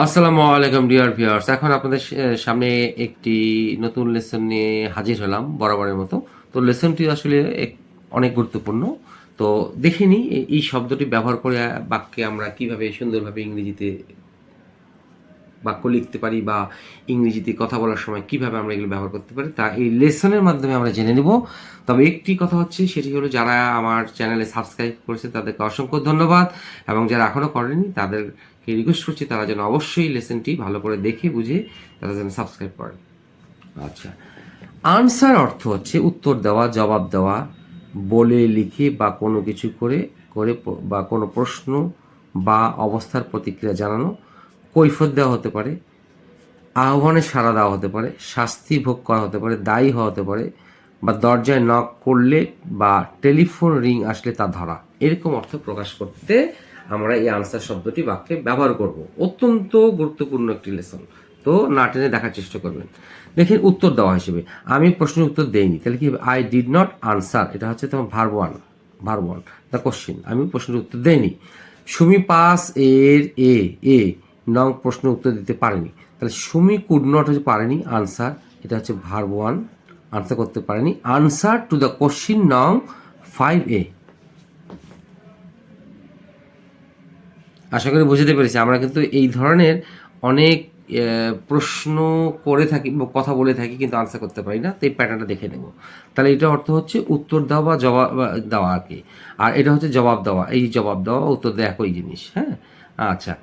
আসসালামু আলাইকুম dear viewers. এখন আপনাদের সামনে একটি নতুন লেসন নিয়ে হাজির হলাম বরাবরের মতো। তো লেসনটি আসলে অনেক গুরুত্বপূর্ণ। তো দেখিনি এই শব্দটি ব্যবহার করে বাক্যে আমরা কিভাবে সুন্দরভাবে ইংরেজিতে বাক্য লিখতে পারি বা ইংরেজিতে কথা বলার সময় কিভাবে আমরা এগুলো ব্যবহার করতে পারি তা এই লেসনের মাধ্যমে আমরা জেনে নেব। তবে একটি কথা হচ্ছে, সেটি হলো যারা আমার চ্যানেলে সাবস্ক্রাইব করেছে তাদেরকে অসংখ্য ধন্যবাদ, এবং যারা এখনও করেনি তাদেরকে রিকোয়েস্ট করছি তারা যেন অবশ্যই লেসনটি ভালো করে দেখে বুঝে তারা যেন সাবস্ক্রাইব করেন। আচ্ছা, আনসার অর্থ হচ্ছে উত্তর দেওয়া, জবাব দেওয়া, বলে লিখে বা কোনো কিছু করে করে বা কোনো প্রশ্ন বা অবস্থার প্রতিক্রিয়া জানানো। কৈফিয়ত দেওয়া হতে পারে, আহ্বানে সাড়া দেওয়া হতে পারে, শাস্তি ভোগ করা হতে পারে, দায়ী হওয়া হতে পারে, বা দরজায় নক করলে বা টেলিফোন রিং আসলে তা ধরা। এরকম অর্থ প্রকাশ করতে আমরা এই আনসার শব্দটি বাক্যে ব্যবহার করব। অত্যন্ত গুরুত্বপূর্ণ একটি লেসন, তো না টেনে দেখার চেষ্টা করবেন। দেখেন, উত্তর দেওয়া হিসেবে আমি প্রশ্নের উত্তর দেইনি, তাহলে কি আই ডিড নট আনসার, এটা হচ্ছে তোমার ভার্ব ওয়ান দ্য কোশ্চিন। আমি প্রশ্নের উত্তর দেইনি। সুমি পাস এর এ নং প্রশ্নের উত্তর দিতে পারেনি, তাহলে সুমি কুড নট হচ্ছে পারেনি, আনসার, এটা হচ্ছে ভার্ব ওয়ান, আনসার করতে পারেনি। আনসার টু দ্য কোশ্চিন নং 5A। আশা করি বুঝতে পেরেছি। আমরা কিন্তু এই ধরনের অনেক প্রশ্ন করে থাকি বা কথা বলে থাকি, কিন্তু আনসার করতে পারি না। তো এই প্যাটার্নটা দেখে নেব। তাহলে এটা অর্থ হচ্ছে উত্তর দেওয়া বা জবাব দেওয়া আর কি। আর এটা হচ্ছে জবাব দেওয়া, এই জবাব দেওয়া উত্তর দেওয়া একই জিনিস। হ্যাঁ, আচ্ছা,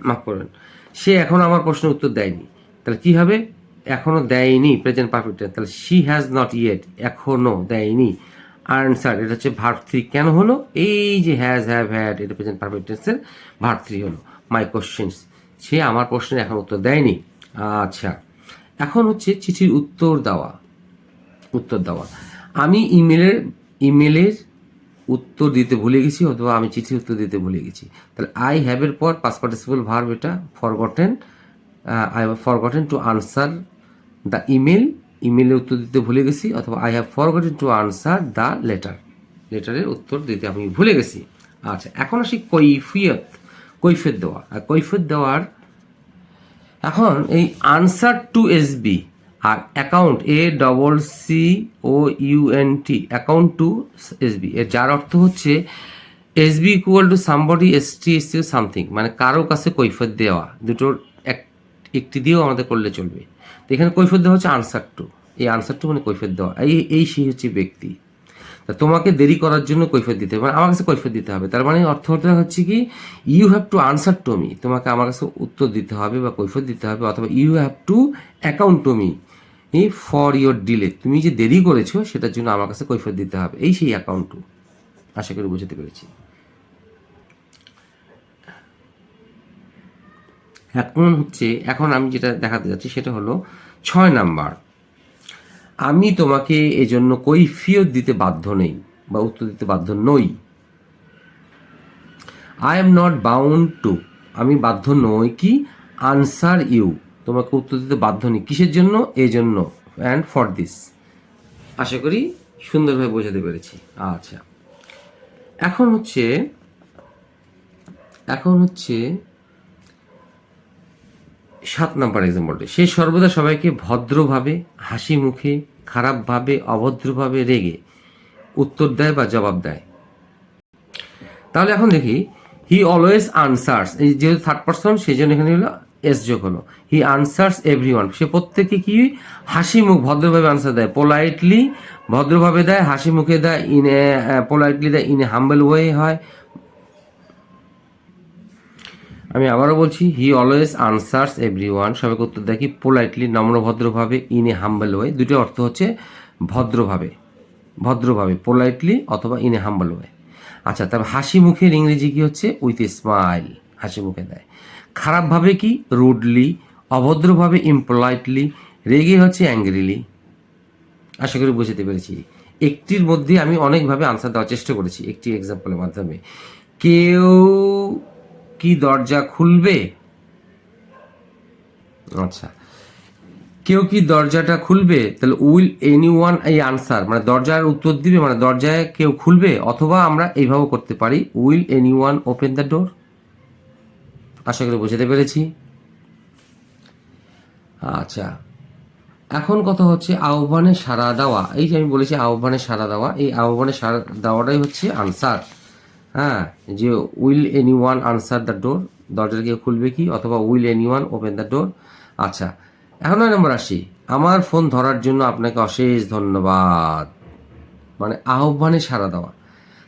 মাফ করবেন। সে এখনও আমার প্রশ্নের উত্তর দেয়নি, তাহলে কী হবে? এখনও দেয়নি, প্রেজেন্ট পারফেক্ট টেন্স, তাহলে শি হ্যাজ নট ইয়েট, এখনও দেয়নি। আনসার, এটা হচ্ছে ভার্ব থ্রি। কেন হলো? এই যে হ্যাজ, হ্যাভ, হ্যাড, এটা প্রেজেন্ট পারফেক্ট টেন্সের ভার্ব থ্রি হলো। মাই কোশ্চেন্স, সে আমার প্রশ্নের এখন উত্তর দেয়নি। আচ্ছা, এখন হচ্ছে চিঠির উত্তর দেওয়া। আমি ইমেলের উত্তর দিতে ভুলে গেছি, অথবা আমি চিঠির উত্তর দিতে ভুলে গেছি। তাহলে আই হ্যাভের পর পাস্ট পার্টিসিপল ভার্ব, এটা ফরগটেন টু আনসার দ্য ইমেলের উত্তর দিতে ভুলে গেছি, অথবা I have forgotten to answer the লেটারের উত্তর দিতে আমি ভুলে গেছি। আচ্ছা, এখন আসি কৈফিয়ত দেওয়া। আর কৈফিয়ত দেওয়ার এখন এই আনসার টু এসবি আর account ACCOUNT, account to SB, এর যার অর্থ হচ্ছে SB equal to somebody, ST something, মানে কারো কাছে কৈফিয়ত দেওয়া। দুটোর একটি দিয়েও আমাদের করলে চলবে। তো এখানে কৈফিয়ত দেওয়া হচ্ছে আনসার টু। এই আনসার টু মানে কৈফিয়ত দেওয়া, এই সেই হচ্ছে ব্যক্তি। তা তোমাকে দেরি করার জন্য কৈফিয়ত দিতে হবে, মানে আমার কাছে কৈফিয়ত দিতে হবে। তার মানে অর্থটা হচ্ছে কি, you have to answer to me, তোমাকে আমার কাছে উত্তর দিতে হবে বা কৈফিয়ত দিতে হবে, অথবা you have to account to me for your delay, তুমি যে দেরি করেছো সেটার জন্য আমার কাছে কৈফিয়ত দিতে হবে। এই সেই অ্যাকাউন্ট টু। আশা করি বুঝতে পেরেছি। এখন আমি যেটা দেখাতে যাচ্ছি সেটা হলো 6 নাম্বার। আমি তোমাকে এজন্য কৈফিয়ত দিতে বাধ্য নেই বা উত্তর দিতে বাধ্য নই। I am not bound to, আমি বাধ্য নই কি, আনসার ইউ, তোমাকে উত্তর দিতে বাধ্য নেই কিসের জন্য, এই জন্য, অ্যান্ড ফর দিস। আশা করি সুন্দরভাবে বোঝাতে পেরেছি। আচ্ছা, এখন হচ্ছে 7 নাম্বার এক্সাম্পলটি। সে সর্বদা সবাইকে ভদ্রভাবে, হাসি মুখে, খারাপভাবে, অভদ্রভাবে রেগে উত্তর দেয় বা জবাব দেয়। তাহলে এখন দেখি, হি অলওয়েজ আনসার্স, এই যেহেতু থার্ড পার্সন সেই জন্য এখানে হলো এস যোগ হলো। হি আনসার্স এভরিওয়ান, সে প্রত্যেককে কি হাসি মুখ ভদ্রভাবে আনসার দেয়, পোলাইটলি ভদ্রভাবে দেয়, হাসি মুখে দেয়, ইন এ পোলাইটলি দেয়, ইন এ হাম্বল ওয়ে হয়। আমি আবারও বলছি, হি অলওয়েজ আনসার্স এভরিওয়ান, সবাইকে উত্তর দেয় কি, পোলাইটলি নম্র ভদ্রভাবে, ইন এ হাম্বল ওয়ে, দুটো অর্থ হচ্ছে ভদ্রভাবে পোলাইটলি অথবা ইন এ হাম্বল ওয়ে। আচ্ছা, তারপর হাসি মুখের ইংরেজি কি হচ্ছে, উইথ এ স্মাইল, হাসি মুখে দেয়। খারাপভাবে কি, রুডলি, অভদ্রভাবে ইমপোলাইটলি, রেগে হচ্ছে অ্যাংগ্রিলি। আশা করি বুঝতে পেরেছি। একটির মধ্যে আমি অনেকভাবে আনসার দেওয়ার চেষ্টা করেছি একটি এক্সাম্পলের মাধ্যমে। কেউ কি দরজা খুলবে? আচ্ছা, কেউ কি দরজাটা খুলবে, তাহলে উইল এনি ওয়ান, এই আনসার মানে দরজার উত্তর দিবে, মানে দরজায় কেউ খুলবে। অথবা আমরা এইভাবে করতে পারি, will any one open the door. আশা করি বুঝাতে পেরেছি। আচ্ছা, এখন কথা হচ্ছে আহ্বানে সাড়া দেওয়া। এই যে আমি বলেছি আহ্বানে সাড়া দেওয়া, এই আহ্বানে সাড়া দেওয়াটাই হচ্ছে আনসার। হ্যাঁ, যে will any one answer the door, দরজাটা কেউ খুলবে কি, অথবা will any one open the ডোর। আচ্ছা, এখন 9 নম্বর আসি, আমার ফোন ধরার জন্য আপনাকে অশেষ ধন্যবাদ, মানে আহ্বানে সাড়া দেওয়া।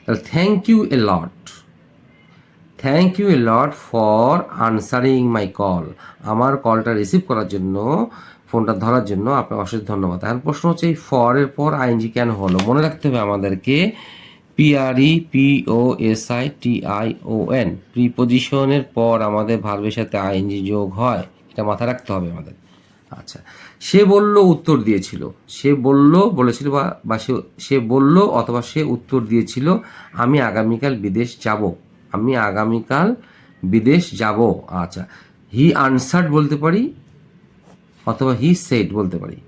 তাহলে thank you a lot, thank you a lot for answering my call, আমার কলটা রিসিভ করার জন্য, ফোনটা ধরার জন্য আপনাকে অশেষ ধন্যবাদ। এখন প্রশ্ন হচ্ছে এই ফর এর পর আইএনজি কেন হলো? মনে রাখতে হবে আমাদেরকে, PREPOSITION, প্রিপোজিশনের পর আমাদের ভার্বের সাথে আইএনজি যোগ হয়, এটা মাথায় রাখতে হবে আমাদের। আচ্ছা, সে বলল উত্তর দিয়েছিল, সে বলল বলেছিল বা সে বলল অথবা সে উত্তর দিয়েছিল আমি আগামীকাল বিদেশ যাব, আমি আগামীকাল বিদেশ যাব। আচ্ছা, হি আনসার্ড বলতে পারি, অথবা হি সেড বলতে পারি,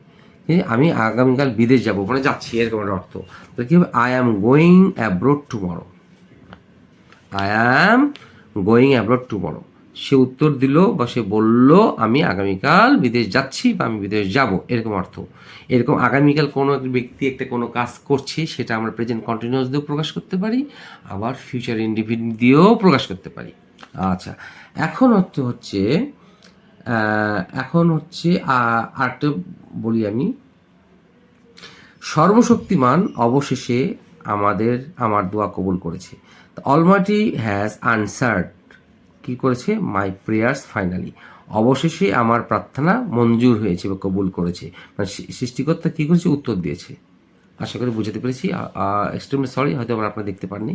আমি আগামীকাল বিদেশ যাব মানে যাচ্ছি, এরকম একটা অর্থ। তো কি হবে? I am going abroad tomorrow, I am going abroad tomorrow. সে উত্তর দিল বা সে বলল আমি আগামীকাল বিদেশ যাচ্ছি বা আমি বিদেশ যাব, এরকম অর্থ। এরকম আগামীকাল কোনো এক ব্যক্তি একটা কোনো কাজ করছে, সেটা আমরা প্রেজেন্ট কন্টিনিউয়াস দিয়েও প্রকাশ করতে পারি, আবার ফিউচার ইনডিফিনিট দিয়েও প্রকাশ করতে পারি। আচ্ছা, এখন হচ্ছে আরেকটা বলি আমি, সর্বশক্তিমান অবশেষে আমার দোয়া কবুল করেছে। অলমাইটি হ্যাজ আনসার্ড, কি করেছে? মাই প্রেয়ার্স ফাইনালি, অবশেষে আমার প্রার্থনা মঞ্জুর হয়েছে বা কবুল করেছে, মানে সৃষ্টিকর্তা কি করেছে? উত্তর দিয়েছে। আশা করি বুঝাতে পেরেছি। এক্সট্রিমলি সরি, হয়তো আপনারা দেখতে পাননি।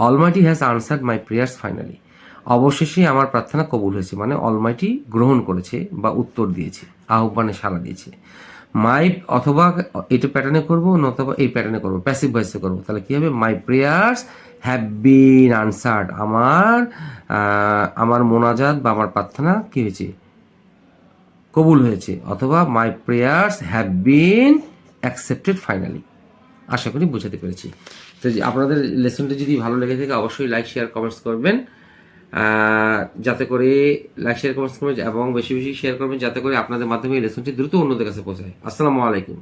Almighty has answered my prayers finally, অবশেষে আমার প্রার্থনা কবুল হয়েছে, মানে অলমাইটি গ্রহণ করেছে বা উত্তর দিয়েছে, আহ্বানে সাড়া দিয়েছে। মাই অথবা এটা প্যাটার্নে করবো, নতুবা এই প্যাটার্নে করবো, প্যাসিভ ভয়েসে করবো, তাহলে কি হবে? মাই প্রেয়ার্স হ্যাভ বিন আনসার্ড, আমার মোনাজাত বা আমার প্রার্থনা কি হয়েছে? কবুল হয়েছে। অথবা my prayers have been accepted finally. আশা করি বোঝাতে পেরেছি। তো আপনাদের লেসনটি যদি ভালো লেগে থাকে অবশ্যই লাইক শেয়ার কমেন্টস করবেন, যাতে করে লাইক শেয়ার কমেন্টস করবেন এবং বেশি বেশি শেয়ার করবেন, যাতে করে আপনাদের মাধ্যমে এই লেসনটি দ্রুত অন্যদের কাছে পৌঁছায়। আসসালামু আলাইকুম।